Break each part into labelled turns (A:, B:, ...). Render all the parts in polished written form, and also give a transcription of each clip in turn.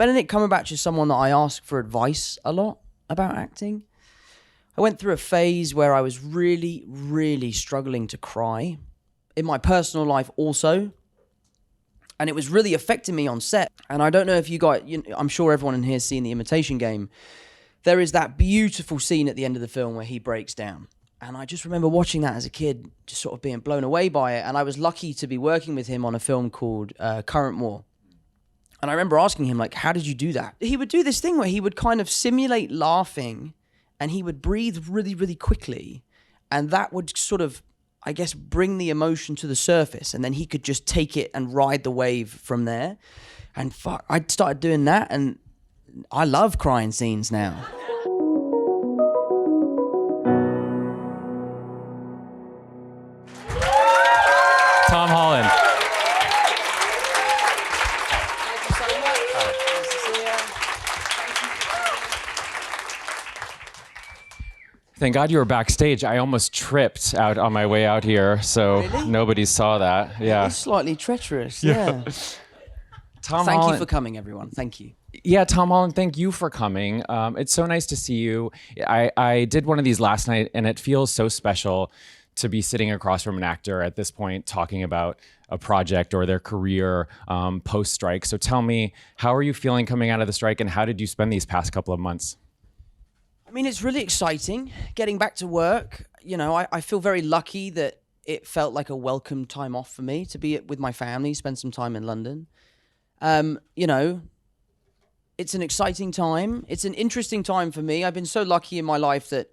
A: Benedict Cumberbatch is someone that I ask for advice a lot about acting. I went through a phase where I was really, really struggling to cry in my personal life also. And it was really affecting me on set. And I don't know if you guys, I'm sure everyone in here has seen The Imitation Game. There is that beautiful scene at the end of the film where he breaks down. And I just remember watching that as a kid, just sort of being blown away by it. And I was lucky to be working with him on a film called Current War. And I remember asking him, like, how did you do that? He would do this thing where he would kind of simulate laughing and he would breathe really, really quickly. And that would sort of, I guess, bring the emotion to the surface. And then he could just take it and ride the wave from there. And fuck, I started doing that and I love crying scenes now.
B: Tom Holland.
A: Thank you so much. Nice to see you.
B: Thank God you were backstage. I almost tripped out on my way out here, so
A: Really?
B: nobody saw that. Yeah.
A: It's slightly treacherous, yeah.
B: Tom
A: Thank
B: Holland.
A: you for coming, everyone. Thank you.
B: Yeah, Tom Holland, thank you for coming. It's so nice to see you. I did one of these last night, and it feels so special to be sitting across from an actor at this point talking about a project or their career post-strike. So tell me, how are you feeling coming out of the strike, and how did you spend these past couple of months?
A: I mean, it's really exciting getting back to work. You know, I feel very lucky that it felt like a welcome time off for me to be with my family, spend some time in London. You know, it's an exciting time. It's an interesting time for me. I've been so lucky in my life that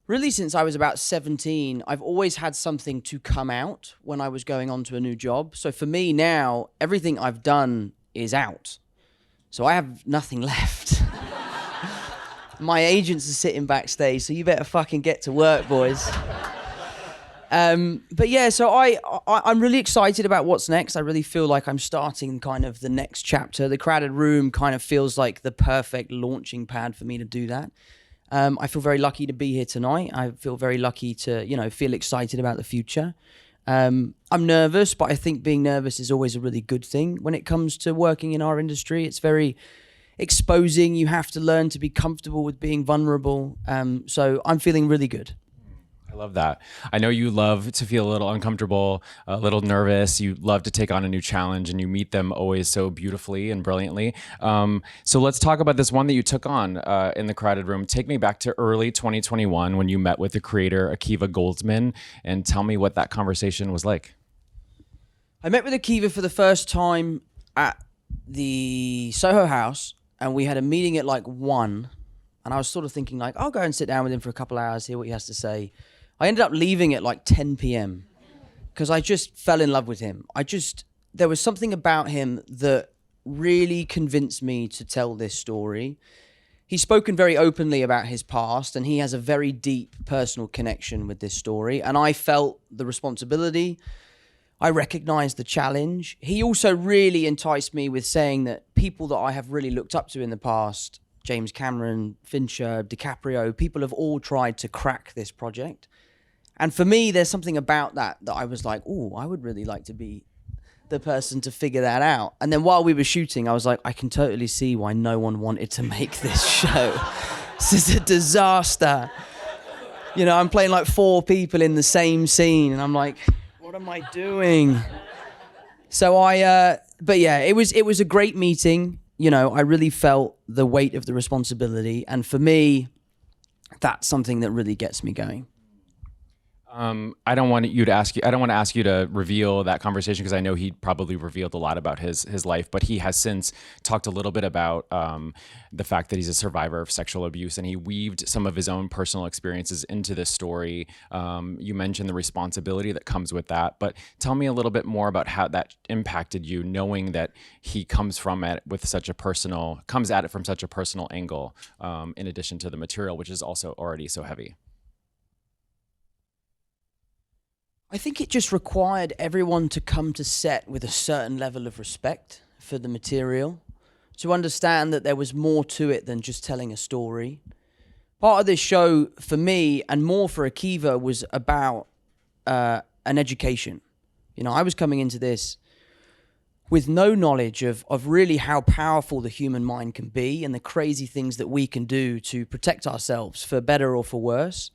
A: really since I was about 17, I've always had something to come out when I was going on to a new job. So for me now, everything I've done is out. So I have nothing left. My agents are sitting backstage, so you better fucking get to work, boys. But yeah, so I'm really excited about what's next. I really feel like I'm starting kind of the next chapter. The Crowded Room kind of feels like the perfect launching pad for me to do that. I feel very lucky to be here tonight. I feel very lucky to, you know, feel excited about the future. I'm nervous, but I think being nervous is always a really good thing. When it comes to working in our industry, it's very exposing. You have to learn to be comfortable with being vulnerable. So I'm feeling really good.
B: I love that. I know you love to feel a little uncomfortable, a little nervous. You love to take on a new challenge, and you meet them always so beautifully and brilliantly. So let's talk about this one that you took on in the Crowded Room. Take me back to early 2021 when you met with the creator, Akiva Goldsman, and tell me what that conversation was like.
A: I met with Akiva for the first time at the Soho House, and we had a meeting at like 1, and I was sort of thinking like, I'll go and sit down with him for a couple hours, hear what he has to say. I ended up leaving at like 10 p.m. because I just fell in love with him. There was something about him that really convinced me to tell this story. He's spoken very openly about his past, and he has a very deep personal connection with this story. And I felt the responsibility. I recognized the challenge. He also really enticed me with saying that people that I have really looked up to in the past, James Cameron, Fincher, DiCaprio, people have all tried to crack this project. And for me, there's something about that I was like, oh, I would really like to be the person to figure that out. And then while we were shooting, I was like, I can totally see why no one wanted to make this show. This is a disaster. You know, I'm playing like 4 people in the same scene, and I'm like, what am I doing? So but yeah, it was a great meeting. You know, I really felt the weight of the responsibility. And for me, that's something that really gets me going.
B: I don't want to ask you to reveal that conversation, because I know he probably revealed a lot about his life, but he has since talked a little bit about the fact that he's a survivor of sexual abuse, and he weaved some of his own personal experiences into this story. You mentioned the responsibility that comes with that, but tell me a little bit more about how that impacted you, knowing that he comes at it from such a personal angle, in addition to the material, which is also already so heavy.
A: I think it just required everyone to come to set with a certain level of respect for the material, to understand that there was more to it than just telling a story. Part of this show, for me, and more for Akiva, was about an education. You know, I was coming into this with no knowledge of really how powerful the human mind can be and the crazy things that we can do to protect ourselves for better or for worse.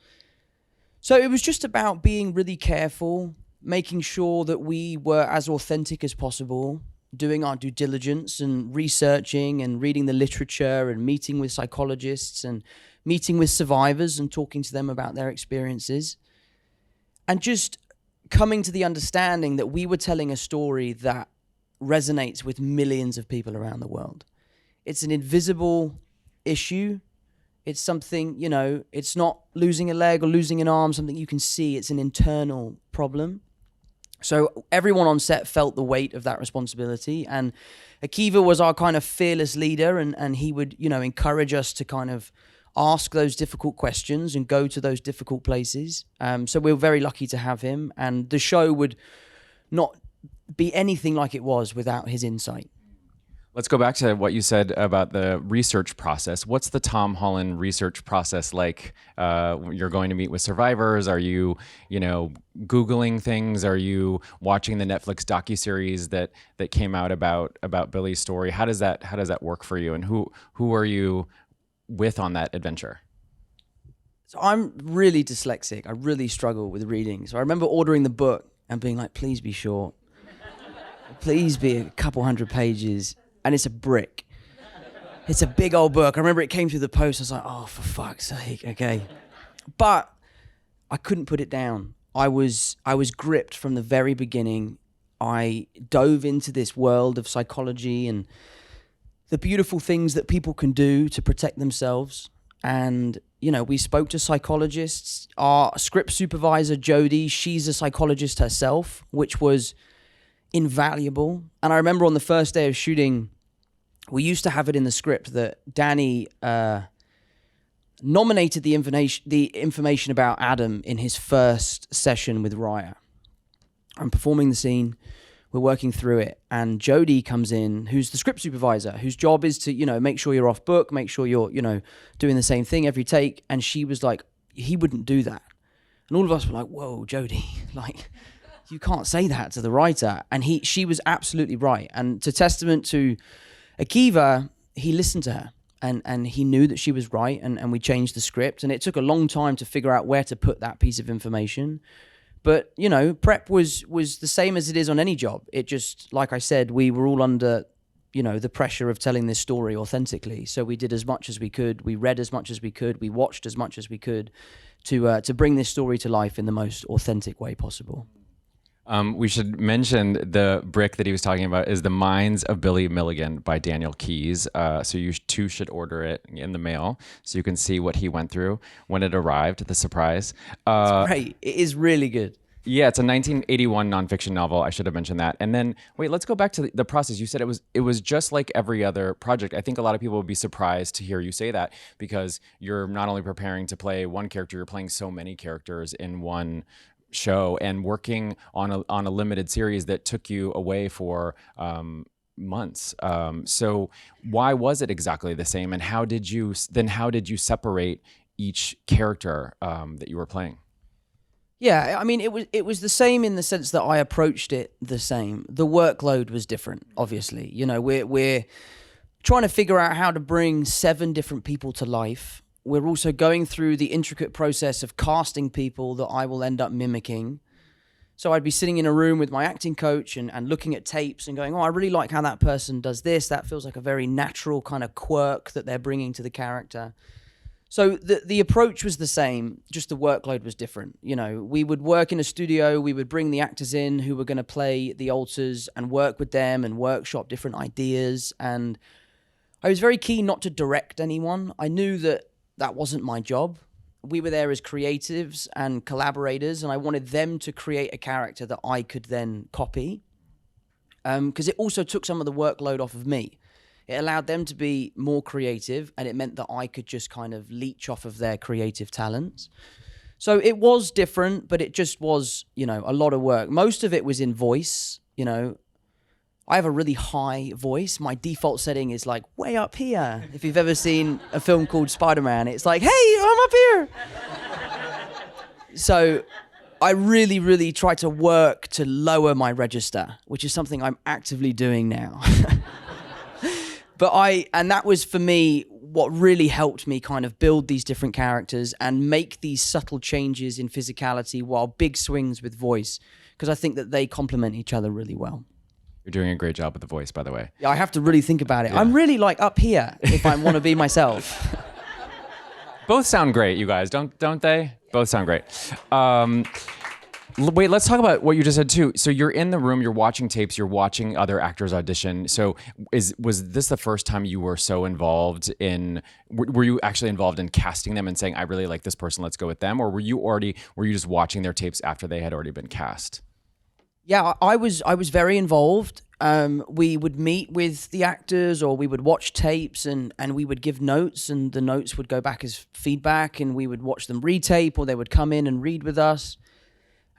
A: So it was just about being really careful, making sure that we were as authentic as possible, doing our due diligence and researching and reading the literature and meeting with psychologists and meeting with survivors and talking to them about their experiences. And just coming to the understanding that we were telling a story that resonates with millions of people around the world. It's an invisible issue. It's something, it's not losing a leg or losing an arm, something you can see. It's an internal problem. So everyone on set felt the weight of that responsibility. And Akiva was our kind of fearless leader, and he would, encourage us to kind of ask those difficult questions and go to those difficult places. So we were very lucky to have him, and the show would not be anything like it was without his insight.
B: Let's go back to what you said about the research process. What's the Tom Holland research process like? You're going to meet with survivors. Are you, Googling things? Are you watching the Netflix docuseries that came out about Billy's story? How does that work for you? And who are you with on that adventure?
A: So I'm really dyslexic. I really struggle with reading. So I remember ordering the book and being like, please be short. Please be a couple hundred pages. And it's a brick. It's a big old book. I remember it came through the post. I was like, oh, for fuck's sake, okay. But I couldn't put it down. I was gripped from the very beginning. I dove into this world of psychology and the beautiful things that people can do to protect themselves. And, we spoke to psychologists. Our script supervisor, Jodie, she's a psychologist herself, which was invaluable. And I remember on the first day of shooting, we used to have it in the script that Danny nominated the information about Adam in his first session with Raya. I'm performing the scene, we're working through it, and Jodie comes in, who's the script supervisor, whose job is to, make sure you're off book, make sure you're, doing the same thing every take. And she was like, he wouldn't do that. And all of us were like, whoa, Jodie, like, you can't say that to the writer. And she was absolutely right. And to testament to Akiva, he listened to her and he knew that she was right, and we changed the script. And it took a long time to figure out where to put that piece of information. But, prep was the same as it is on any job. It just, like I said, we were all under, the pressure of telling this story authentically. So we did as much as we could. We read as much as we could. We watched as much as we could to bring this story to life in the most authentic way possible.
B: We should mention the brick that he was talking about is The Minds of Billy Milligan by Daniel Keyes. So you too should order it in the mail so you can see what he went through when it arrived, the surprise.
A: It's great. It is really good.
B: Yeah, it's a 1981 nonfiction novel. I should have mentioned that. And then, wait, let's go back to the process. You said it was just like every other project. I think a lot of people would be surprised to hear you say that, because you're not only preparing to play one character, you're playing so many characters in one show and working on a limited series that took you away for months. So why was it exactly the same, and how did you separate each character that you were playing?
A: Yeah, I mean, it was the same in the sense that I approached it the same. The workload was different, obviously. We're trying to figure out how to bring 7 different people to life. We're also going through the intricate process of casting people that I will end up mimicking. So I'd be sitting in a room with my acting coach and looking at tapes and going, oh, I really like how that person does this. That feels like a very natural kind of quirk that they're bringing to the character. So the approach was the same, just the workload was different. We would work in a studio, we would bring the actors in who were going to play the alters and work with them and workshop different ideas. And I was very keen not to direct anyone. I knew that wasn't my job. We were there as creatives and collaborators, and I wanted them to create a character that I could then copy. Because it also took some of the workload off of me. It allowed them to be more creative, and it meant that I could just kind of leech off of their creative talents. So it was different, but it just was, a lot of work. Most of it was in voice. I have a really high voice. My default setting is like way up here. If you've ever seen a film called Spider-Man, it's like, hey, I'm up here. So I really, really try to work to lower my register, which is something I'm actively doing now. And that was for me what really helped me kind of build these different characters and make these subtle changes in physicality while big swings with voice, because I think that they complement each other really well.
B: You're doing a great job with the voice, by the way.
A: Yeah, I have to really think about it. Yeah. I'm really like up here if I want to be myself.
B: Both sound great, you guys, don't they? Both sound great. Wait, let's talk about what you just said too. So you're in the room, you're watching tapes, you're watching other actors audition. So was this the first time you were so involved in, were you actually involved in casting them and saying, I really like this person, let's go with them? Or were you just watching their tapes after they had already been cast?
A: Yeah, I was very involved. We would meet with the actors, or we would watch tapes and we would give notes, and the notes would go back as feedback, and we would watch them retape, or they would come in and read with us.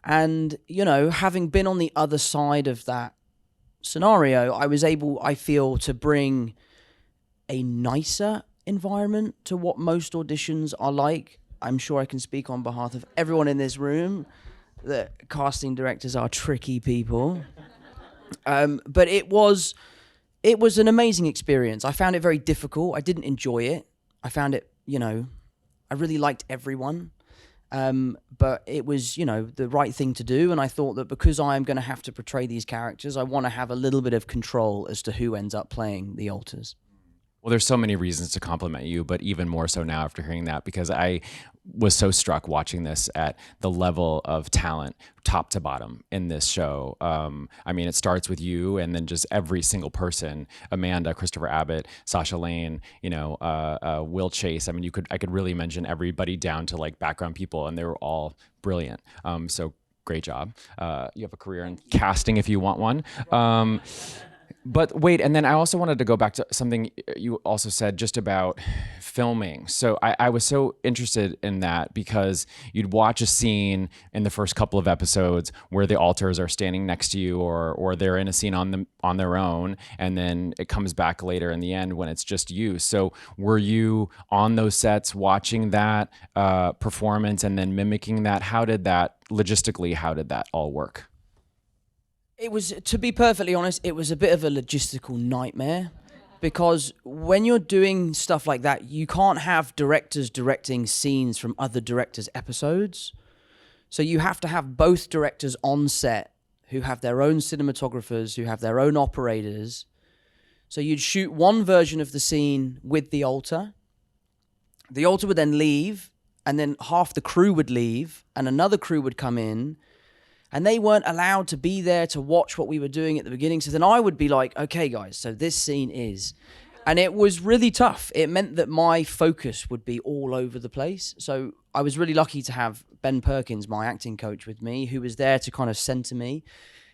A: And, you know, having been on the other side of that scenario, I was able, I feel, to bring a nicer environment to what most auditions are like. I'm sure I can speak on behalf of everyone in this room that casting directors are tricky people. But it was an amazing experience. I found it very difficult. I didn't enjoy it. I found it, you know, I really liked everyone. But it was, you know, the right thing to do. And I thought that because I am going to have to portray these characters, I want to have a little bit of control as to who ends up playing the alters.
B: Well, there's so many reasons to compliment you, but even more so now after hearing that, because I was so struck watching this at the level of talent, top to bottom, in this show. I mean, it starts with you, and then just every single person: Amanda, Christopher Abbott, Sasha Lane, you know, Will Chase. I mean, I could really mention everybody down to like background people, and they were all brilliant. So great job. You have a career in casting if you want one. But wait, and then I also wanted to go back to something you also said just about filming. So I was so interested in that because you'd watch a scene in the first couple of episodes where the alters are standing next to you, or they're in a scene on their own, and then it comes back later in the end when it's just you. So were you on those sets watching that performance and then mimicking that? How did that all work?
A: It was, to be perfectly honest, it was a bit of a logistical nightmare, because when you're doing stuff like that, you can't have directors directing scenes from other directors' episodes. So you have to have both directors on set who have their own cinematographers, who have their own operators. So you'd shoot one version of the scene with the alter. The alter would then leave, and then half the crew would leave, and another crew would come in. And they weren't allowed to be there to watch what we were doing at the beginning. So then I would be like, okay, guys, so this scene is... And it was really tough. It meant that my focus would be all over the place. So I was really lucky to have Ben Perkins, my acting coach, with me, who was there to kind of center me.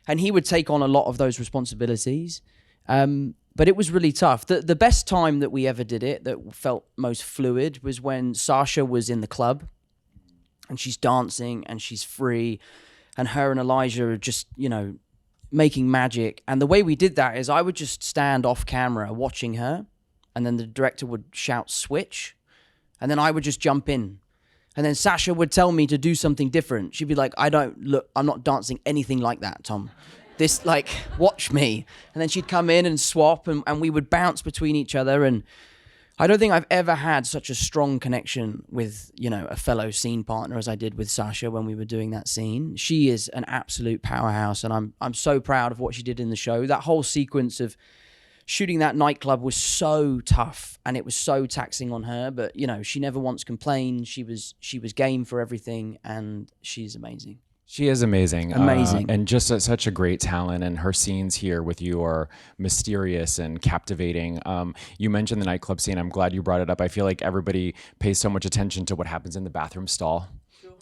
A: And he would take on a lot of those responsibilities. But it was really tough. The best time that we ever did it, that felt most fluid, was when Sasha was in the club. And she's dancing and she's free. And her and Elijah are just, you know, making magic. And the way we did that is I would just stand off camera watching her, and then the director would shout switch, and then I would just jump in. And then Sasha would tell me to do something different. She'd be like, I'm not dancing anything like that, Tom. This, like, watch me. And then she'd come in and swap, and we would bounce between each other. And I don't think I've ever had such a strong connection with, you know, a fellow scene partner as I did with Sasha when we were doing that scene. She is an absolute powerhouse, and I'm so proud of what she did in the show. That whole sequence of shooting that nightclub was so tough, and it was so taxing on her, but, you know, she never once complained. She was game for everything, and she's amazing.
B: She is amazing.
A: Amazing.
B: And just such a great talent. And her scenes here with you are mysterious and captivating. You mentioned the nightclub scene. I'm glad you brought it up. I feel like everybody pays so much attention to what happens in the bathroom stall,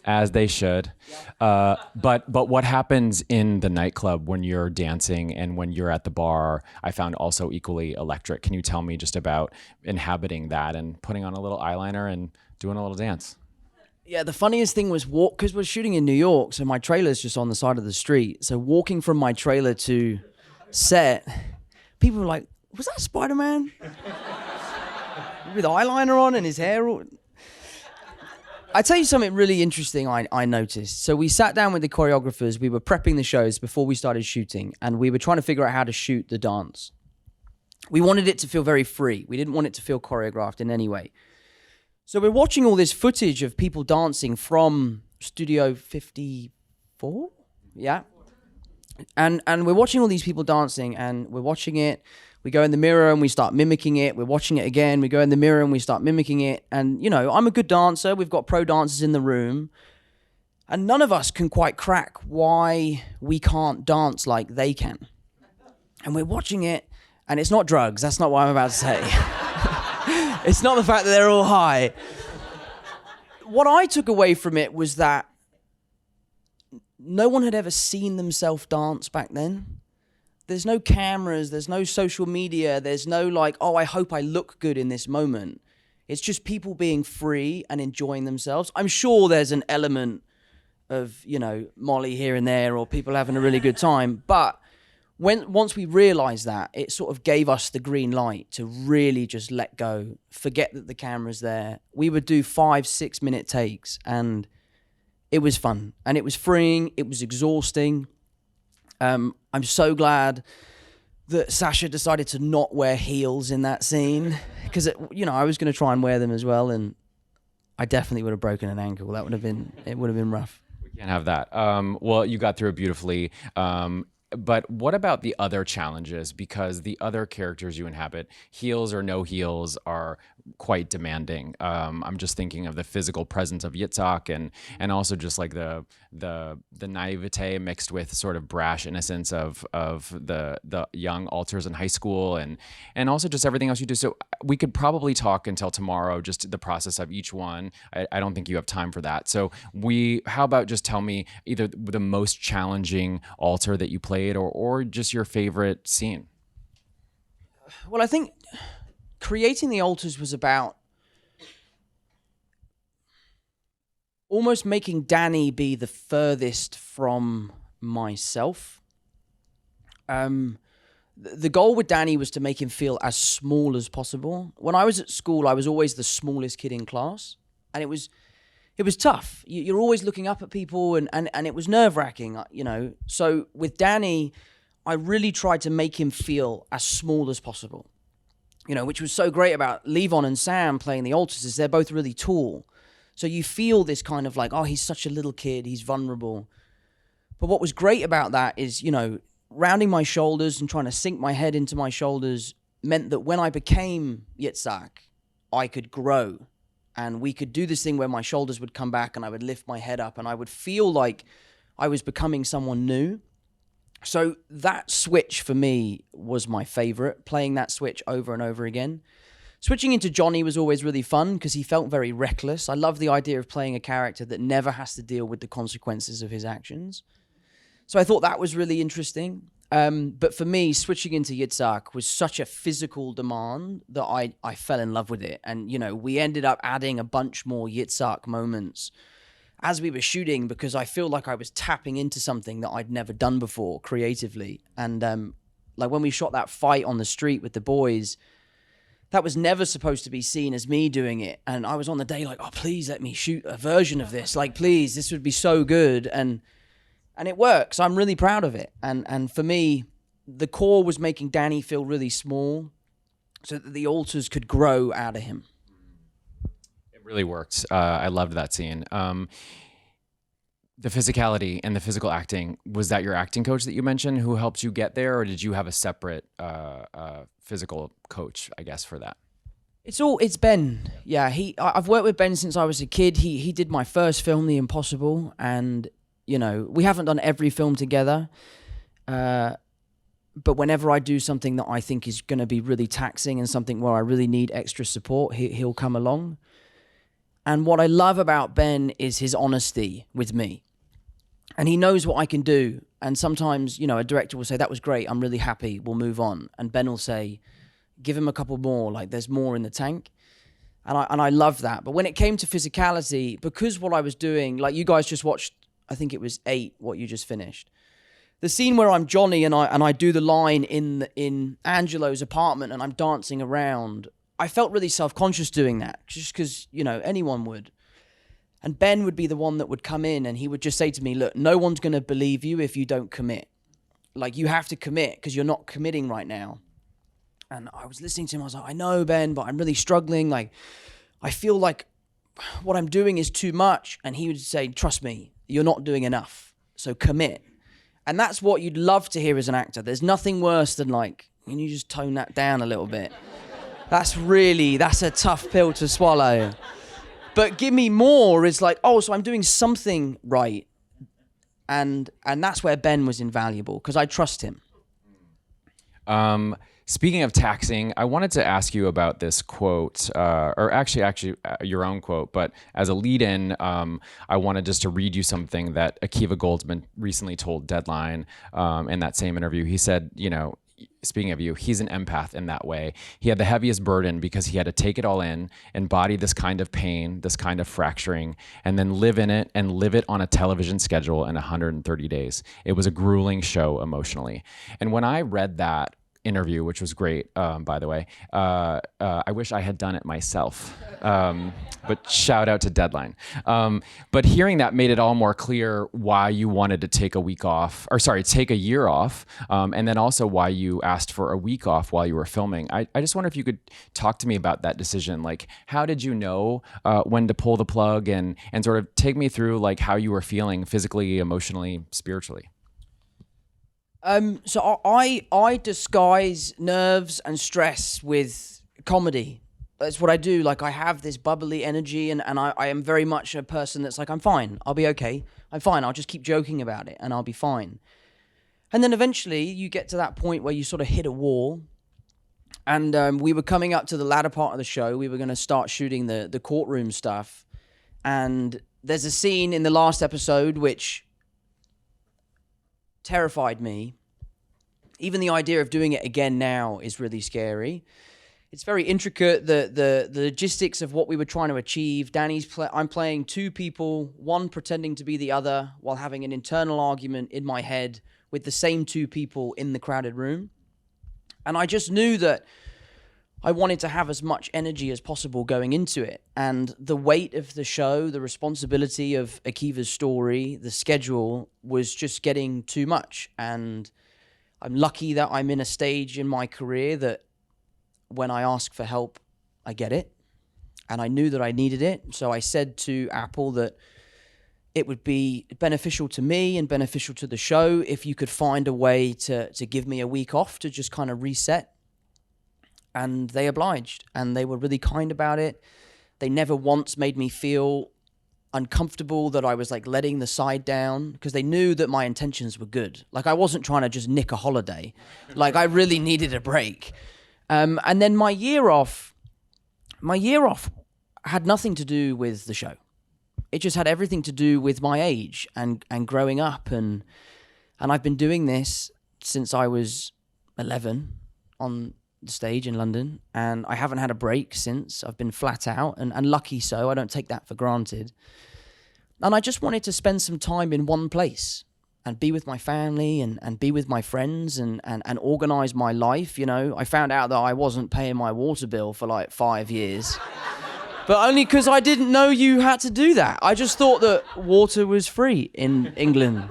B: as they should. But what happens in the nightclub when you're dancing and when you're at the bar, I found also equally electric. Can you tell me just about inhabiting that and putting on a little eyeliner and doing a little dance?
A: Yeah, the funniest thing was because we're shooting in New York, so my trailer's just on the side of the street. So walking from my trailer to set, people were like, was that Spider-Man? With eyeliner on and his hair all... I tell you something really interesting I noticed. So we sat down with the choreographers, we were prepping the shows before we started shooting, and we were trying to figure out how to shoot the dance. We wanted it to feel very free. We didn't want it to feel choreographed in any way. So we're watching all this footage of people dancing from Studio 54, yeah? And we're watching all these people dancing, and we're watching it. We go in the mirror and we start mimicking it. We're watching it again. We go in the mirror and we start mimicking it. And, you know, I'm a good dancer. We've got pro dancers in the room. And none of us can quite crack why we can't dance like they can. And we're watching it, and it's not drugs. That's not what I'm about to say. It's not the fact that they're all high. What I took away from it was that no one had ever seen themselves dance back then. There's no cameras, there's no social media, there's no like, oh, I hope I look good in this moment. It's just people being free and enjoying themselves. I'm sure there's an element of, you know, Molly here and there, or people having a really good time. But once we realized that, it sort of gave us the green light to really just let go, forget that the camera's there. We would do 5-6 minute takes, and it was fun, and it was freeing, it was exhausting. I'm so glad that Sasha decided to not wear heels in that scene, because you know, I was going to try and wear them as well, and I definitely would have broken an ankle. It would have been rough.
B: We can't have that. Well, you got through it beautifully. But what about the other challenges? Because the other characters you inhabit, heels or no heels, are quite demanding. I'm just thinking of the physical presence of Yitzhak, and also just like the naivete mixed with sort of brash innocence of the young alters in high school, and also just everything else you do. So we could probably talk until tomorrow, just the process of each one. I don't think you have time for that. So how about just tell me either the most challenging alter that you played, or just your favorite scene?
A: Well, I think creating the alters was about almost making Danny be the furthest from myself. The goal with Danny was to make him feel as small as possible. When I was at school, I was always the smallest kid in class, and it was tough. You're always looking up at people, and it was nerve-wracking, you know. So with Danny, I really tried to make him feel as small as possible. You know, which was so great about Levon and Sam playing the alters, is they're both really tall. So you feel this kind of like, oh, he's such a little kid, he's vulnerable. But what was great about that is, you know, rounding my shoulders and trying to sink my head into my shoulders meant that when I became Yitzhak, I could grow. And we could do this thing where my shoulders would come back and I would lift my head up and I would feel like I was becoming someone new. So that switch for me was my favorite, playing that switch over and over again. Switching into Johnny was always really fun because he felt very reckless. I love the idea of playing a character that never has to deal with the consequences of his actions. So I thought that was really interesting. But for me, switching into Yitzhak was such a physical demand that I fell in love with it. And, you know, we ended up adding a bunch more Yitzhak moments as we were shooting, because I feel like I was tapping into something that I'd never done before creatively. And like when we shot that fight on the street with the boys, that was never supposed to be seen as me doing it. And I was on the day like, oh, please let me shoot a version of this. Like, please, this would be so good. And it works. I'm really proud of it. And for me, the core was making Danny feel really small so that the alters could grow out of him.
B: It really worked. I loved that scene. The physicality and the physical acting, was that your acting coach that you mentioned who helped you get there, or did you have a separate physical coach, I guess, for that?
A: It's Ben. Yeah, I've worked with Ben since I was a kid. He did my first film, The Impossible, and you know, we haven't done every film together, but whenever I do something that I think is going to be really taxing and something where I really need extra support, he'll come along. And what I love about Ben is his honesty with me. And he knows what I can do. And sometimes, you know, a director will say, that was great, I'm really happy, we'll move on. And Ben will say, give him a couple more, like there's more in the tank. And I love that. But when it came to physicality, because what I was doing, like you guys just watched, I think it was 8, what you just finished. The scene where I'm Johnny and I do the line in Angelo's apartment and I'm dancing around, I felt really self-conscious doing that, just because, you know, anyone would. And Ben would be the one that would come in and he would just say to me, look, no one's going to believe you if you don't commit. Like, you have to commit because you're not committing right now. And I was listening to him. I was like, I know, Ben, but I'm really struggling. Like, I feel like what I'm doing is too much. And he would say, trust me, you're not doing enough. So commit. And that's what you'd love to hear as an actor. There's nothing worse than like, can you just tone that down a little bit? That's a tough pill to swallow. But give me more is like, oh, so I'm doing something right. And that's where Ben was invaluable because I trust him.
B: Speaking of taxing, I wanted to ask you about this quote, or actually your own quote, but as a lead-in, I wanted just to read you something that Akiva Goldsman recently told Deadline in that same interview. He said, you know, speaking of you, he's an empath in that way. He had the heaviest burden because he had to take it all in, embody this kind of pain, this kind of fracturing, and then live in it and live it on a television schedule in 130 days. It was a grueling show emotionally. And when I read that interview, which was great, by the way, I wish I had done it myself. But shout out to Deadline. But hearing that made it all more clear why you wanted to take a week off, or sorry, take a year off, and then also why you asked for a week off while you were filming. I just wonder if you could talk to me about that decision. Like, how did you know when to pull the plug, and sort of take me through like how you were feeling physically, emotionally, spiritually?
A: So I disguise nerves and stress with comedy. That's what I do. Like, I have this bubbly energy and I am very much a person that's like, I'm fine. I'll be okay. I'm fine. I'll just keep joking about it and I'll be fine. And then eventually you get to that point where you sort of hit a wall. And we were coming up to the latter part of the show. We were going to start shooting the courtroom stuff. And there's a scene in the last episode which terrified me. Even the idea of doing it again now is really scary. It's very intricate, the logistics of what we were trying to achieve. I'm playing two people, one pretending to be the other while having an internal argument in my head with the same two people in the crowded room. And I just knew that I wanted to have as much energy as possible going into it. And the weight of the show, the responsibility of Akiva's story, the schedule was just getting too much. And I'm lucky that I'm in a stage in my career that when I ask for help, I get it. And I knew that I needed it. So I said to Apple that it would be beneficial to me and beneficial to the show if you could find a way to give me a week off to just kind of reset. And they obliged, and they were really kind about it. They never once made me feel uncomfortable that I was like letting the side down, because they knew that my intentions were good. Like, I wasn't trying to just nick a holiday. Like, I really needed a break. And then my year off had nothing to do with the show. It just had everything to do with my age and growing up. And I've been doing this since I was 11 on the stage in London, and I haven't had a break since. I've been flat out, and lucky so. I don't take that for granted. And I just wanted to spend some time in one place and be with my family and be with my friends and organize my life. You know, I found out that I wasn't paying my water bill for like 5 years, but only because I didn't know you had to do that. I just thought that water was free in England.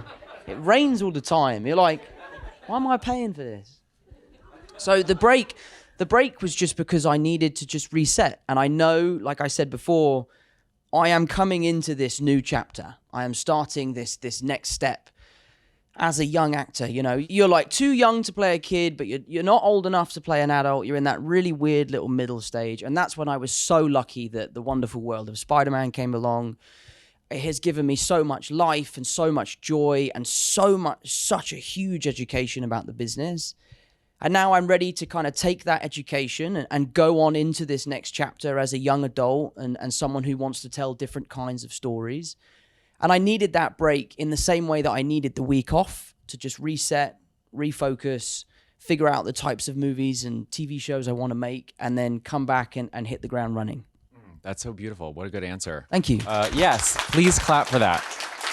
A: It rains all the time. You're like, why am I paying for this? So the break was just because I needed to just reset. And I know, like I said before, I am coming into this new chapter. I am starting this next step as a young actor. You know, you're like too young to play a kid, but you're not old enough to play an adult. You're in that really weird little middle stage. And that's when I was so lucky that the wonderful world of Spider-Man came along. It has given me so much life and so much joy and such a huge education about the business. And now I'm ready to kind of take that education and go on into this next chapter as a young adult and someone who wants to tell different kinds of stories. And I needed that break in the same way that I needed the week off to just reset, refocus, figure out the types of movies and TV shows I want to make, and then come back and hit the ground running.
B: That's so beautiful. What a good answer.
A: Thank you.
B: Yes, please clap for that.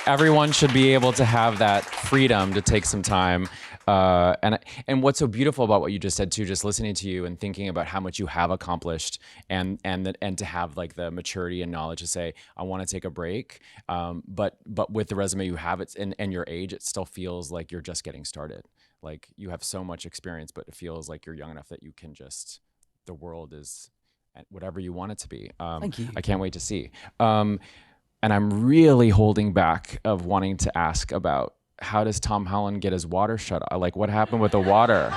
B: everyone should be able to have that freedom to take some time. And what's so beautiful about what you just said too, just listening to you and thinking about how much you have accomplished, and to have like the maturity and knowledge to say, I want to take a break. But with the resume you have, and your age, it still feels like you're just getting started. Like you have so much experience, but it feels like you're young enough that you can just, the world is whatever you want it to be.
A: Thank you.
B: I can't wait to see. And I'm really holding back of wanting to ask about, how does Tom Holland get his water shut off? Like, what happened with the water?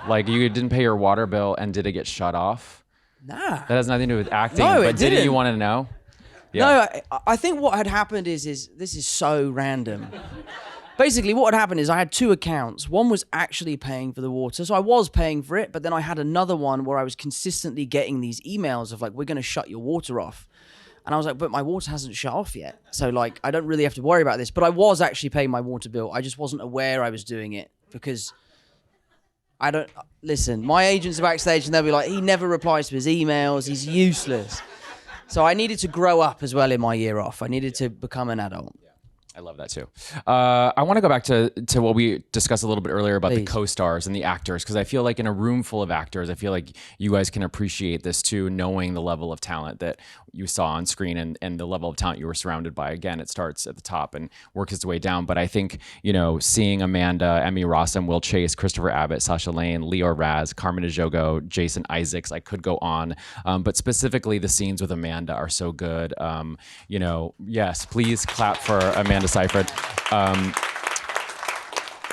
B: Like, you didn't pay your water bill, and did it get shut off?
A: Nah.
B: That has nothing to do with acting.
A: No,
B: but
A: it didn't.
B: You want to know?
A: Yeah. No, I think what had happened is this is so random. Basically, what had happened is I had two accounts. One was actually paying for the water, so I was paying for it, but then I had another one where I was consistently getting these emails of like, we're going to shut your water off. And I was like, but my water hasn't shut off yet. So like, I don't really have to worry about this. But I was actually paying my water bill. I just wasn't aware I was doing it because listen, my agents are backstage and they'll be like, he never replies to his emails. He's useless. So I needed to grow up as well in my year off. I needed to become an adult.
B: I love that too. I want to go back to what we discussed a little bit earlier about the co-stars and the actors, because I feel like in a room full of actors, I feel like you guys can appreciate this too, knowing the level of talent that you saw on screen and the level of talent you were surrounded by. Again, it starts at the top and works its way down. But I think, seeing Amanda, Emmy Rossum, Will Chase, Christopher Abbott, Sasha Lane, Leo Raz, Carmen Ejogo, Jason Isaacs, I could go on. But specifically the scenes with Amanda are so good. Yes, please clap for Amanda Seyfried.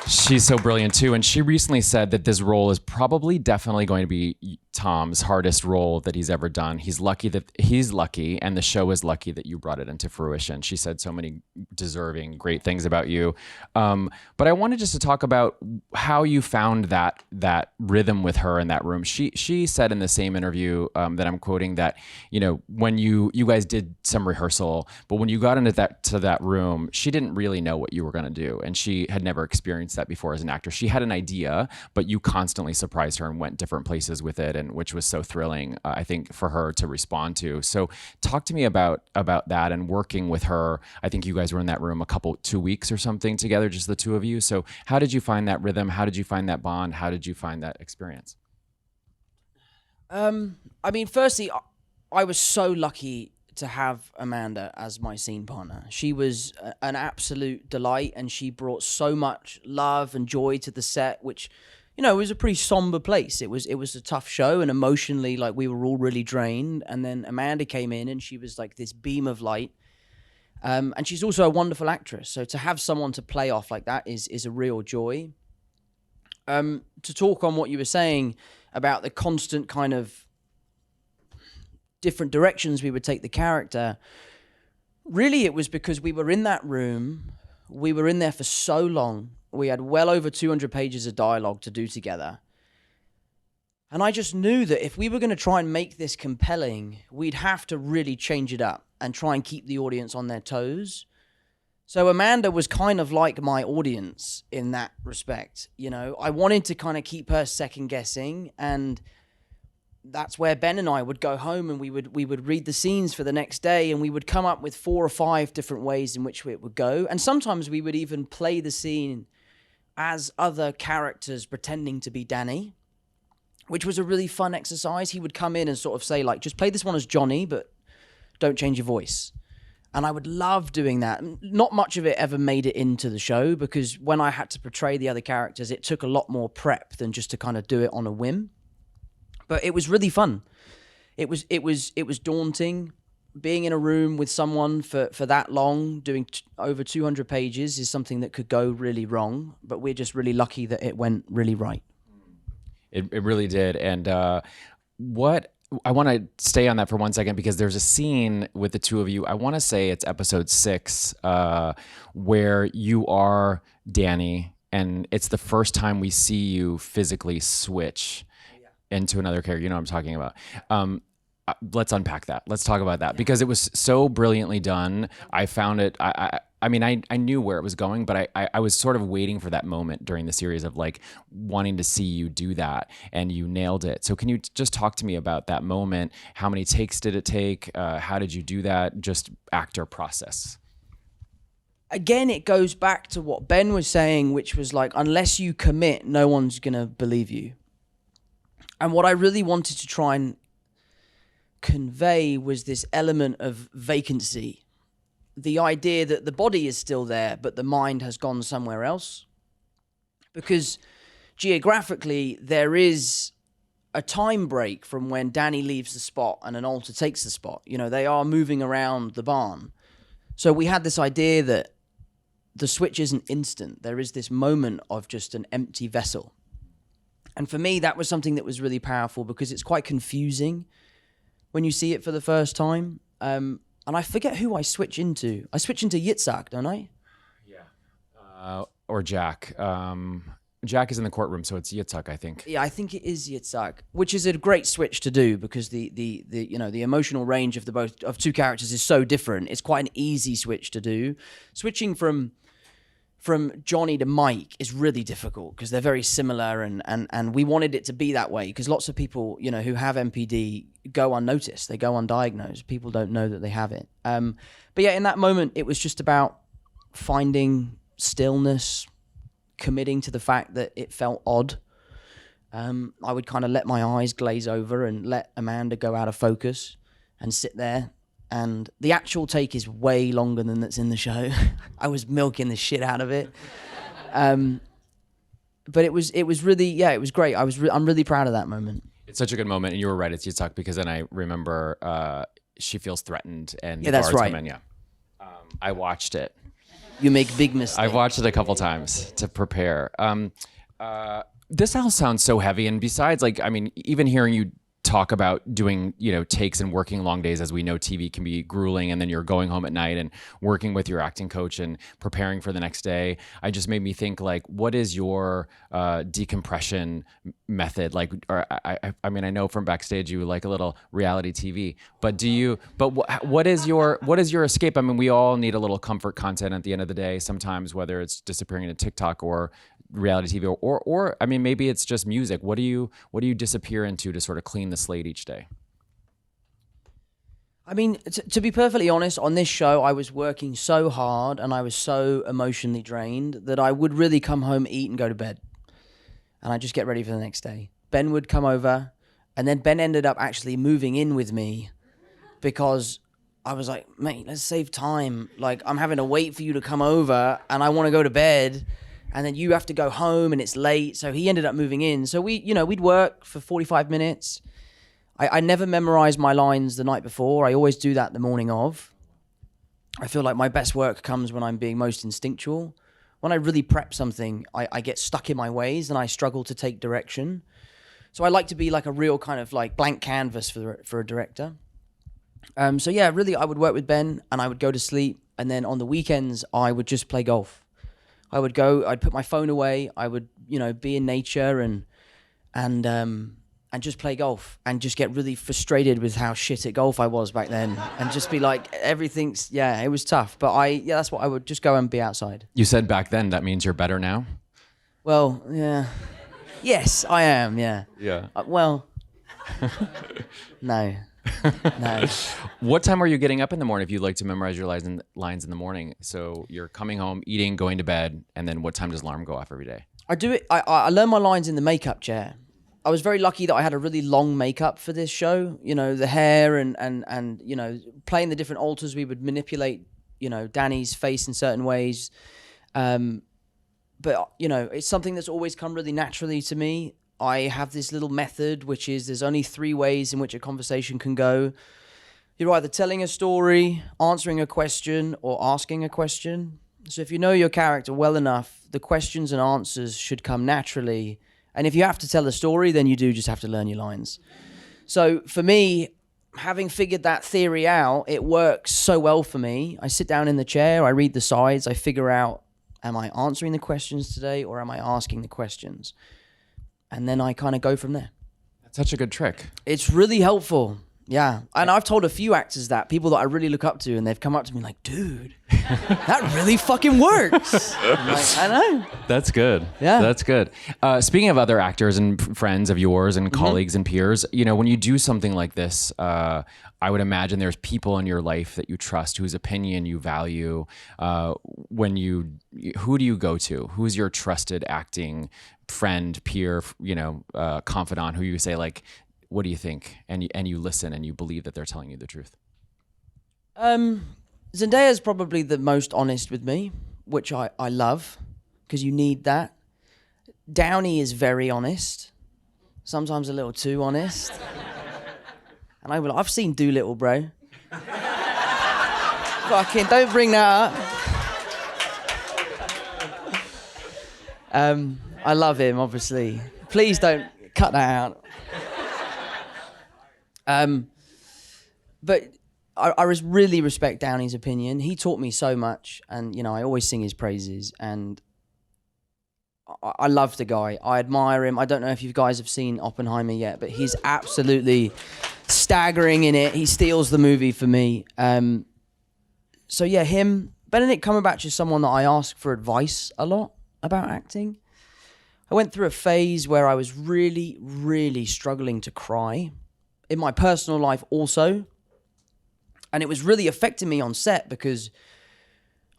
B: She's so brilliant too. And she recently said that this role is definitely going to be Tom's hardest role that he's ever done. He's lucky, and the show is lucky that you brought it into fruition. She said so many deserving, great things about you. But I wanted just to talk about how you found that rhythm with her in that room. She said in the same interview that I'm quoting that, when you guys did some rehearsal, but when you got into that room, she didn't really know what you were going to do. And she had never experienced that before as an actor. She had an idea, but you constantly surprised her and went different places with it, and which was so thrilling, I think, for her to respond to. So talk to me about that and working with her. I think you guys were in that room 2 weeks or something together, just the two of you. So how did you find that rhythm? How did you find that bond? How did you find that experience?
A: Firstly, I was so lucky to have Amanda as my scene partner. She was an absolute delight, and she brought so much love and joy to the set, which, it was a pretty somber place. It was a tough show, and emotionally, like, we were all really drained. And then Amanda came in, and she was like this beam of light. And she's also a wonderful actress. So to have someone to play off like that is a real joy. To talk on what you were saying about the constant kind of different directions we would take the character, really it was because we were in that room, we were in there for so long, we had well over 200 pages of dialogue to do together, and I just knew that if we were going to try and make this compelling, we'd have to really change it up and try and keep the audience on their toes. So Amanda was kind of like my audience in that respect. I wanted to kind of keep her second guessing, and that's where Ben and I would go home and we would read the scenes for the next day, and we would come up with 4 or 5 different ways in which it would go. And sometimes we would even play the scene as other characters pretending to be Danny, which was a really fun exercise. He would come in and sort of say, like, just play this one as Johnny, but don't change your voice. And I would love doing that. Not much of it ever made it into the show, because when I had to portray the other characters, it took a lot more prep than just to kind of do it on a whim. But it was really fun. It was daunting. Being in a room with someone for that long, doing over 200 pages is something that could go really wrong. But we're just really lucky that it went really right.
B: It really did. And I want to stay on that for 1 second, because there's a scene with the two of you. I want to say it's episode 6, where you are Danny, and it's the first time we see you physically switch into another character. You know what I'm talking about. Let's unpack that. Let's talk about that, because it was so brilliantly done. I found it, I knew where it was going, but I was sort of waiting for that moment during the series of like wanting to see you do that, and you nailed it. So can you just talk to me about that moment? How many takes did it take? How did you do that? Just actor process.
A: again, it goes back to what Ben was saying, which was like, unless you commit, no one's going to believe you. And what I really wanted to try and convey was this element of vacancy. The idea that the body is still there, but the mind has gone somewhere else. Because geographically, there is a time break from when Danny leaves the spot and an alter takes the spot. You know, they are moving around the barn. So we had this idea that the switch isn't instant. There is this moment of just an empty vessel. And for me, that was something that was really powerful because it's quite confusing when you see it for the first time. And I forget who I switch into. I switch into Yitzhak, don't I?
B: Yeah. Or Jack. Jack is in the courtroom, so it's Yitzhak, I think.
A: Yeah, I think it is Yitzhak, which is a great switch to do because the emotional range of two characters is so different. It's quite an easy switch to do. Switching from Johnny to Mike is really difficult because they're very similar, and we wanted it to be that way because lots of people, you know, who have MPD go unnoticed. They go undiagnosed. People don't know that they have it. But yeah, in that moment, it was just about finding stillness, committing to the fact that it felt odd. I would kind of let my eyes glaze over and let Amanda go out of focus and sit there. And the actual take is way longer than that's in the show. I was milking the shit out of it. But it was really, yeah, it was great. I'm really proud of that moment.
B: It's such a good moment, and you were right, it's Yitzhak, because then I remember she feels threatened, and
A: yeah,
B: the
A: that's
B: guards
A: right.
B: come in. Yeah, I watched it.
A: You make big mistakes.
B: I've watched it a couple times to prepare. This all sounds so heavy, and besides, like, I mean, even hearing you talk about doing, you know, takes and working long days, as we know TV can be grueling, and then you're going home at night and working with your acting coach and preparing for the next day. I just made me think, like, what is your decompression method? Like, or I mean, I know from backstage you like a little reality TV, but what is your escape? I mean, we all need a little comfort content at the end of the day sometimes, whether it's disappearing into TikTok or reality TV, or I mean, maybe it's just music. What do you disappear into to sort of clean the slate each day?
A: I mean, to be perfectly honest, on this show, I was working so hard and I was so emotionally drained that I would really come home, eat, and go to bed. And I'd just get ready for the next day. Ben would come over, and then Ben ended up actually moving in with me because I was like, mate, let's save time. Like, I'm having to wait for you to come over, and I want to go to bed. And then you have to go home and it's late. So he ended up moving in. So we'd work for 45 minutes. I never memorized my lines the night before. I always do that the morning of. I feel like my best work comes when I'm being most instinctual. When I really prep something, I get stuck in my ways and I struggle to take direction. So I like to be like a real kind of like blank canvas for a director. So yeah, really I would work with Ben and I would go to sleep. And then on the weekends, I would just play golf. I'd put my phone away. I would, be in nature and just play golf and just get really frustrated with how shit at golf I was back then and just be like, it was tough. But that's what I would just go and be outside.
B: You said back then, that means you're better now?
A: Well, yeah. Yes, I am, yeah.
B: Yeah.
A: No. No.
B: What time are you getting up in the morning if you like to memorize your lines in the morning? So you're coming home, eating, going to bed, and then what time does alarm go off every day?
A: I do it. I learn my lines in the makeup chair. I was very lucky that I had a really long makeup for this show. The hair and playing the different alters, we would manipulate, Danny's face in certain ways. But it's something that's always come really naturally to me. I have this little method, which is there's only 3 ways in which a conversation can go. You're either telling a story, answering a question, or asking a question. So if you know your character well enough, the questions and answers should come naturally. And if you have to tell a story, then you do just have to learn your lines. So for me, having figured that theory out, it works so well for me. I sit down in the chair, I read the sides, I figure out, am I answering the questions today or am I asking the questions? And then I kind of go from there.
B: That's such a good trick.
A: It's really helpful. Yeah. And I've told a few actors that, people that I really look up to, and they've come up to me like, dude, that really fucking works. I'm like, I know.
B: That's good.
A: Yeah.
B: That's good. Speaking of other actors and friends of yours and colleagues and peers, you know, when you do something like this, I would imagine there's people in your life that you trust, whose opinion you value. Who do you go to? Who's your trusted acting friend, peer, confidant, who you say, like, what do you think? And you listen and you believe that they're telling you the truth.
A: Zendaya's probably the most honest with me, which I love, because you need that. Downey is very honest, sometimes a little too honest. And I've seen Doolittle, bro. Fucking don't bring that up. I love him, obviously. Please don't cut that out. But I really respect Downey's opinion. He taught me so much, and I always sing his praises. And I love the guy. I admire him. I don't know if you guys have seen Oppenheimer yet, but he's absolutely staggering in it. He steals the movie for me. So yeah, him. Benedict Cumberbatch is someone that I ask for advice a lot about acting. I went through a phase where I was really, really struggling to cry in my personal life also. And it was really affecting me on set because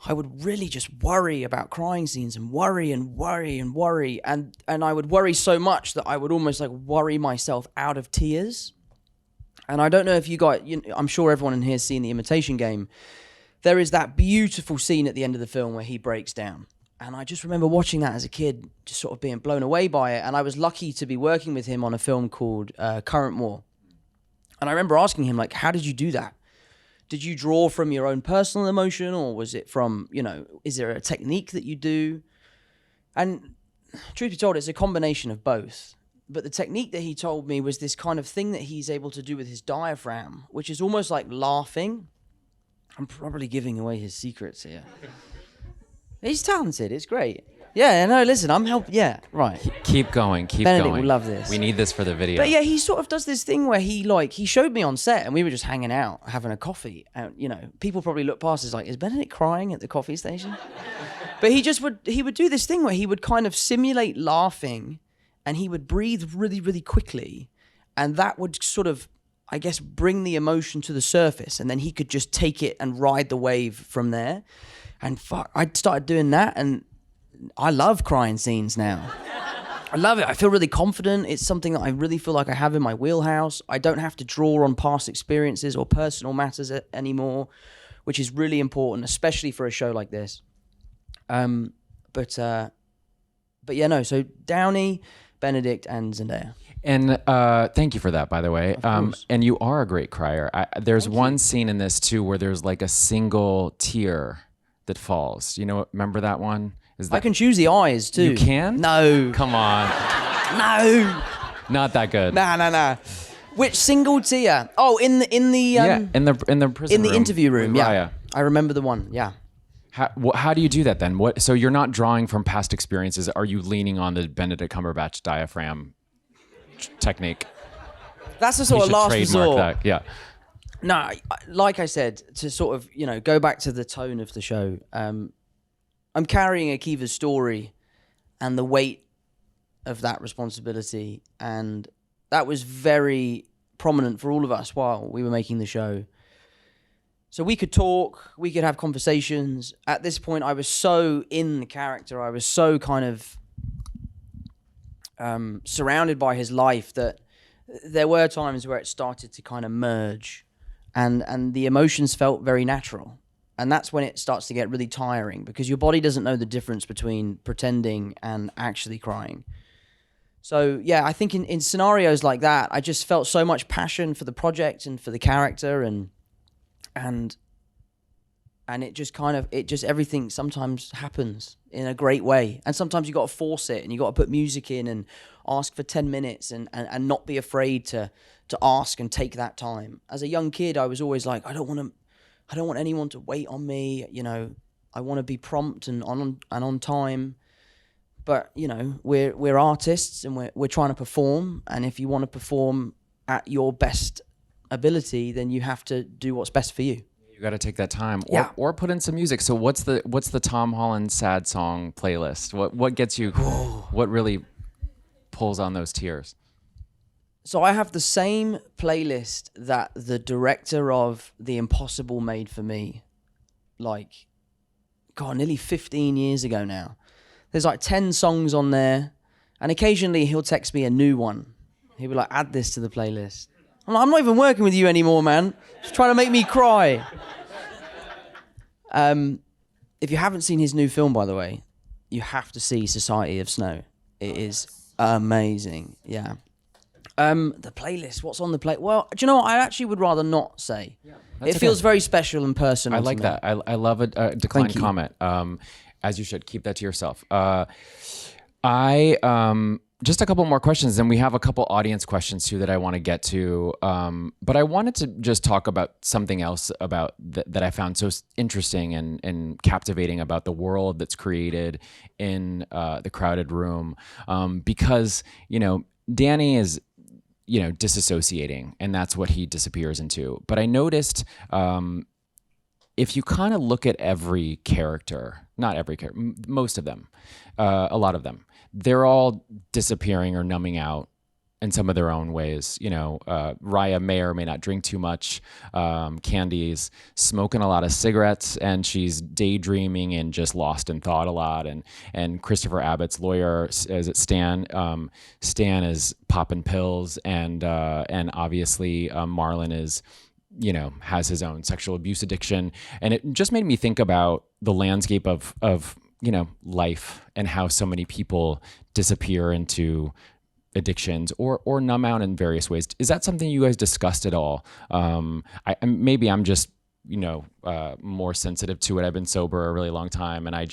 A: I would really just worry about crying scenes and worry and worry and worry. And I would worry so much that I would almost like worry myself out of tears. And I don't know if you guys, I'm sure everyone in here has seen The Imitation Game. There is that beautiful scene at the end of the film where he breaks down. And I just remember watching that as a kid, just sort of being blown away by it. And I was lucky to be working with him on a film called Current War. And I remember asking him, like, how did you do that? Did you draw from your own personal emotion, or was it from, is there a technique that you do? And truth be told, it's a combination of both. But the technique that he told me was this kind of thing that he's able to do with his diaphragm, which is almost like laughing. I'm probably giving away his secrets here. He's talented. It's great. Yeah, no, listen, I'm helping. Yeah, right.
B: Keep going.
A: Benedict will love this.
B: We need this for the video.
A: But yeah, he sort of does this thing where he showed me on set and we were just hanging out, having a coffee. And, people probably look past us like, is Benedict crying at the coffee station? But he would do this thing where he would kind of simulate laughing and he would breathe really, really quickly. And that would sort of, I guess, bring the emotion to the surface. And then he could just take it and ride the wave from there. And I started doing that, and I love crying scenes now. I love it. I feel really confident. It's something that I really feel like I have in my wheelhouse. I don't have to draw on past experiences or personal matters anymore, which is really important, especially for a show like this. But yeah, no. So Downey, Benedict, and Zendaya.
B: And thank you for that, by the way. And you are a great crier. There's one scene in this too where there's like a single tear that falls. Remember that one?
A: I can choose the eyes too.
B: You can?
A: No.
B: Come on.
A: No.
B: Not that good.
A: Nah. Which single tear? Oh, in the prison
B: in the room,
A: interview room. Yeah. I remember the one. Yeah.
B: How do you do that then? So you're not drawing from past experiences. Are you leaning on the Benedict Cumberbatch diaphragm technique?
A: That's a sort of last resort.
B: That. Yeah.
A: No, like I said, to sort of, go back to the tone of the show, I'm carrying Akiva's story and the weight of that responsibility. And that was very prominent for all of us while we were making the show. So we could talk, we could have conversations. At this point, I was so in the character. I was so kind of surrounded by his life that there were times where it started to kind of merge. And the emotions felt very natural. And that's when it starts to get really tiring because your body doesn't know the difference between pretending and actually crying. So, yeah, I think in scenarios like that, I just felt so much passion for the project and for the character and it just everything sometimes happens in a great way. And sometimes you got to force it and you got to put music in and ask for 10 minutes and not be afraid to ask and take that time. As a young kid, I was always like, I don't want anyone to wait on me. I want to be prompt and on time. But, we're artists and we're trying to perform. And if you want to perform at your best ability, then you have to do what's best for you.
B: You got to take that time,
A: Yeah.
B: or put in some music. So what's the Tom Holland sad song playlist? What gets you? What really pulls on those tears?
A: So I have the same playlist that the director of The Impossible made for me, like, God, nearly 15 years ago now. There's like 10 songs on there, and occasionally he'll text me a new one. He'll be like, add this to the playlist. I'm like, I'm not even working with you anymore, man. Just trying to make me cry. If you haven't seen his new film, by the way, you have to see Society of Snow. It is amazing. Yeah. The playlist. What's on the play? Well, do you know what? I actually would rather not say. Yeah, it feels very special and personal.
B: I like
A: to me.
B: that. I love a declined comment. As you should. Keep that to yourself. Just a couple more questions, and we have a couple audience questions too that I want to get to. But I wanted to just talk about something else about that I found so interesting and captivating about the world that's created in The Crowded Room, because Danny is disassociating, and that's what he disappears into. But I noticed if you kind of look at every character, not every character, most of them, a lot of them, they're all disappearing or numbing out in some of their own ways. Raya may or may not drink too much. Candy's smoking a lot of cigarettes, and she's daydreaming and just lost in thought a lot. And Christopher Abbott's lawyer, is it Stan? Stan is popping pills, and obviously Marlon is, has his own sexual abuse addiction. And it just made me think about the landscape of life and how so many people disappear into addictions or numb out in various ways. Is that something you guys discussed at all? Maybe I'm just, more sensitive to it. I've been sober a really long time, and I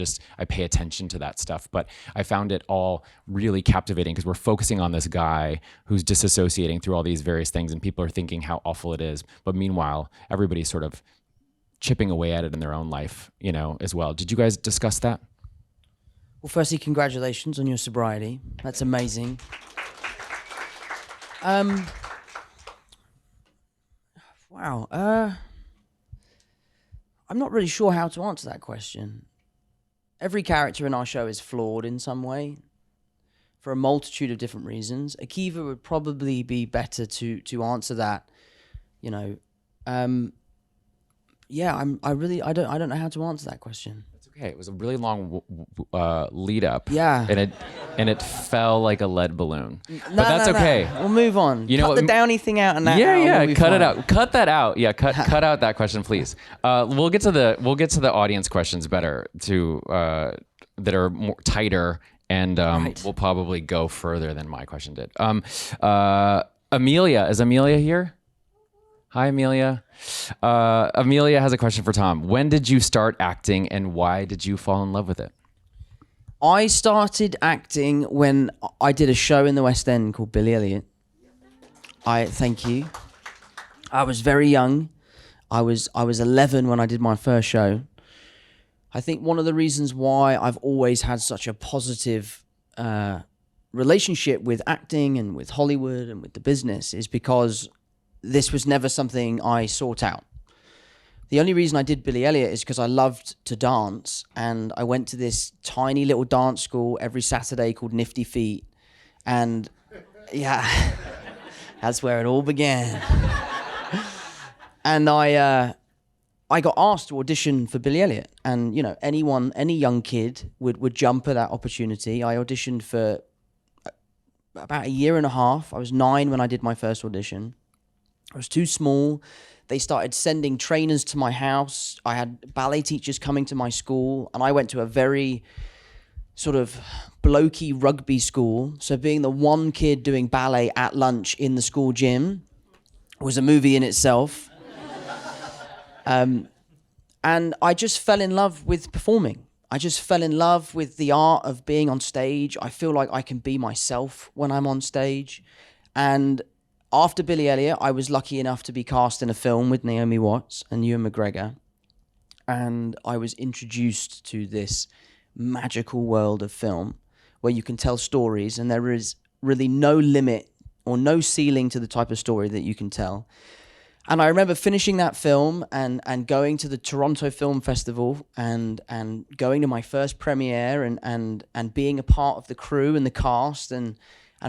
B: pay attention to that stuff. But I found it all really captivating because we're focusing on this guy who's disassociating through all these various things, and people are thinking how awful it is. But meanwhile, everybody's sort of chipping away at it in their own life, as well. Did you guys discuss that?
A: Well, firstly, congratulations on your sobriety. That's amazing. Wow. I'm not really sure how to answer that question. Every character in our show is flawed in some way for a multitude of different reasons. Akiva would probably be better to answer that. Yeah, I don't know how to answer that question.
B: It's okay. It was a really long lead up.
A: Yeah.
B: And it fell like a lead balloon. But that's okay.
A: We'll move on. Cut the Downy thing out and that.
B: Yeah,
A: we'll
B: cut
A: fine.
B: it out. Cut that out. Yeah, cut out that question, please. We'll get to the audience questions better that are more tighter, and
A: Right.
B: We'll probably go further than my question did. Amelia, is Amelia here? Hi, Amelia. Amelia has a question for Tom. When did you start acting, and why did you fall in love with it?
A: I started acting when I did a show in the West End called Billy Elliot. Thank you. I was very young. I was 11 when I did my first show. I think one of the reasons why I've always had such a positive relationship with acting and with Hollywood and with the business is because this was never something I sought out. The only reason I did Billy Elliot is because I loved to dance, and I went to this tiny little dance school every Saturday called Nifty Feet, and yeah, that's where it all began. And I got asked to audition for Billy Elliot, and any young kid would jump at that opportunity. I auditioned for about a year and a half. I was 9 when I did my first audition. I was too small. They started sending trainers to my house. I had ballet teachers coming to my school, and I went to a very sort of blokey rugby school. So being the one kid doing ballet at lunch in the school gym was a movie in itself. And I just fell in love with performing. I just fell in love with the art of being on stage. I feel like I can be myself when I'm on stage. And after Billy Elliot, I was lucky enough to be cast in a film with Naomi Watts and Ewan McGregor. And I was introduced to this magical world of film where you can tell stories, and there is really no limit or no ceiling to the type of story that you can tell. And I remember finishing that film and going to the Toronto Film Festival and going to my first premiere and being a part of the crew and the cast and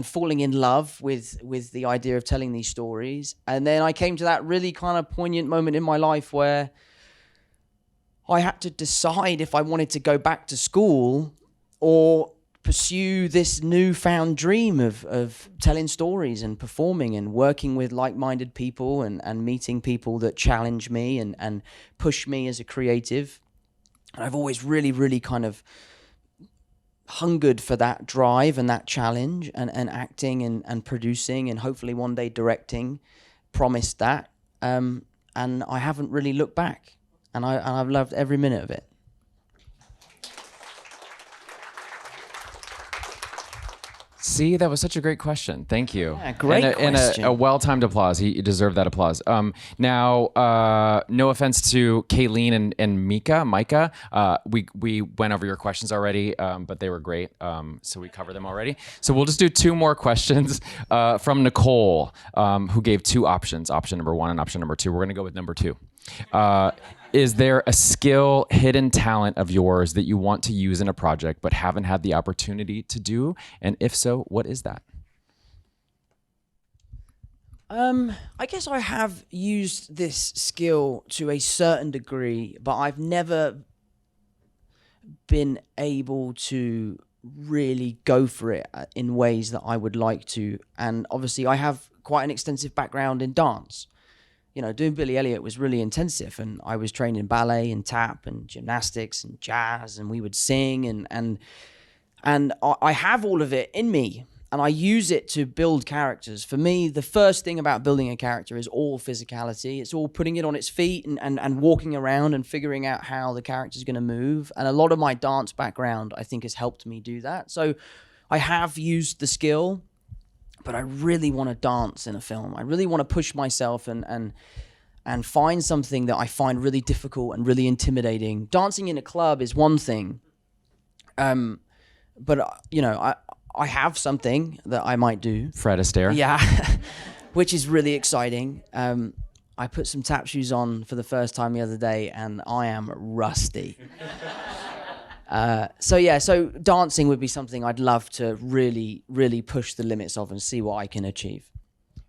A: falling in love with the idea of telling these stories. And then I came to that really kind of poignant moment in my life where I had to decide if I wanted to go back to school or pursue this newfound dream of telling stories and performing and working with like-minded people and meeting people that challenge me and push me as a creative. And I've always really, really kind of hungered for that drive and that challenge and acting and producing and hopefully one day directing. Promised that. And I haven't really looked back. And I've loved every minute of it.
B: See, that was such a great question. Thank you.
A: Yeah, great question.
B: And a well-timed applause. He deserved that applause. Now, no offense to Kayleen and Micah. We went over your questions already, but they were great. So we covered them already. So we'll just do two more questions from Nicole, who gave two options, option number 1 and option number 2. We're going to go with number 2. Is there a skill, hidden talent of yours that you want to use in a project but haven't had the opportunity to do? And if so, what is that?
A: I guess I have used this skill to a certain degree, but I've never been able to really go for it in ways that I would like to. And obviously I have quite an extensive background in dance. You know, doing Billy Elliot was really intensive, and I was trained in ballet and tap and gymnastics and jazz, and we would sing and I have all of it in me, and I use it to build characters. For me, the first thing about building a character is all physicality. It's all putting it on its feet and walking around and figuring out how the character's going to move. And a lot of my dance background, I think, has helped me do that. So I have used the skill, but I really want to dance in a film. I really want to push myself and find something that I find really difficult and really intimidating. Dancing in a club is one thing, but you know, I have something that I might do.
B: Fred Astaire.
A: Yeah, which is really exciting. I put some tap shoes on for the first time the other day, and I am rusty. So dancing would be something I'd love to really, really push the limits of and see what I can achieve.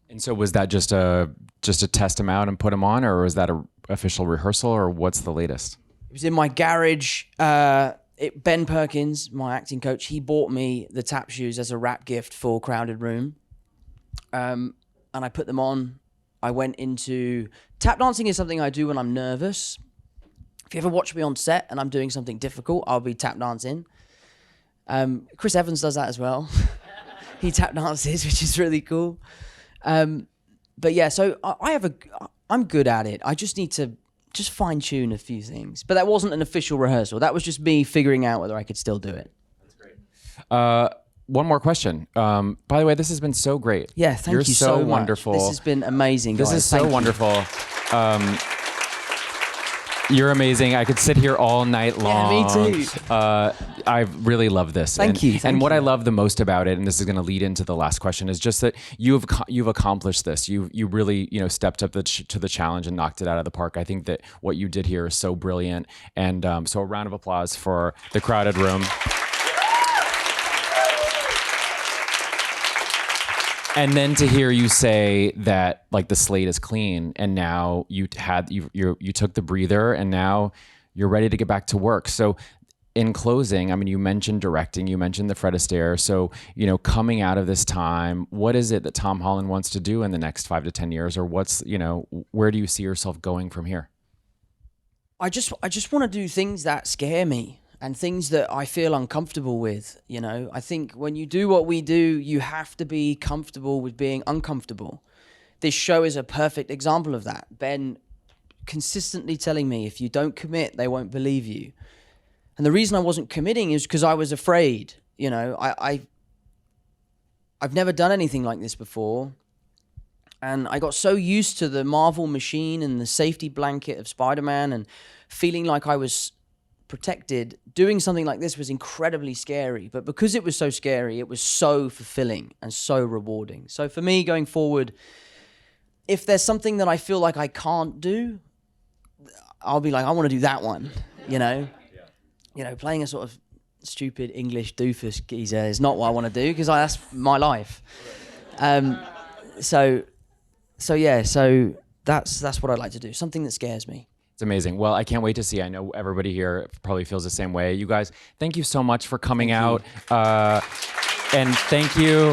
B: And so was that just to test him out and put him on, or was that a official rehearsal, or what's the latest?
A: It was in my garage. Ben Perkins, my acting coach, he bought me the tap shoes as a wrap gift for Crowded Room. And I put them on. I went into... Tap dancing is something I do when I'm nervous. If you ever watch me on set and I'm doing something difficult, I'll be tap dancing. Chris Evans does that as well. He tap dances, which is really cool. But yeah, so I'm good at it. I just need to just fine tune a few things. But that wasn't an official rehearsal. That was just me figuring out whether I could still do it.
B: That's great. One more question. By the way, this has been so great.
A: Yeah, thank you so much.
B: Wonderful.
A: This has been amazing, guys.
B: This is so wonderful. You're amazing. I could sit here all night long.
A: Yeah, me too.
B: I really love this.
A: Thank you.
B: And what I love the most about it, and this is going to lead into the last question, is just that you've accomplished this. You really stepped up to the challenge and knocked it out of the park. I think that what you did here is so brilliant. And so a round of applause for the Crowded Room. And then to hear you say that, like, the slate is clean, and now you took the breather, and now you're ready to get back to work. So, in closing, I mean, you mentioned directing, you mentioned the Fred Astaire. So, coming out of this time, what is it that Tom Holland wants to do in the next 5 to 10 years, or where do you see yourself going from here?
A: I just want to do things that scare me. And things that I feel uncomfortable with, I think when you do what we do, you have to be comfortable with being uncomfortable. This show is a perfect example of that. Ben consistently telling me, if you don't commit, they won't believe you. And the reason I wasn't committing is because I was afraid. I've never done anything like this before. And I got so used to the Marvel machine and the safety blanket of Spider-Man and feeling like I was protected. Doing something like this was incredibly scary, but because it was so scary, it was so fulfilling and so rewarding. So for me, going forward, if there's something that I feel like I can't do, I'll be like, I want to do that one, you know? Yeah. You know, playing a sort of stupid English doofus geezer is not what I want to do, because that's my life. So that's what I like to do, something that scares me.
B: It's amazing. Well, I can't wait to see. I know everybody here probably feels the same way. You guys, thank you so much for coming out. And thank you.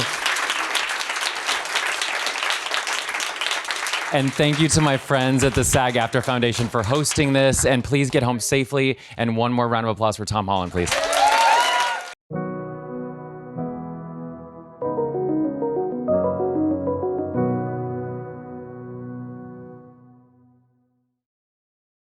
B: And thank you to my friends at the SAG-AFTRA Foundation for hosting this. And please get home safely. And one more round of applause for Tom Holland, please.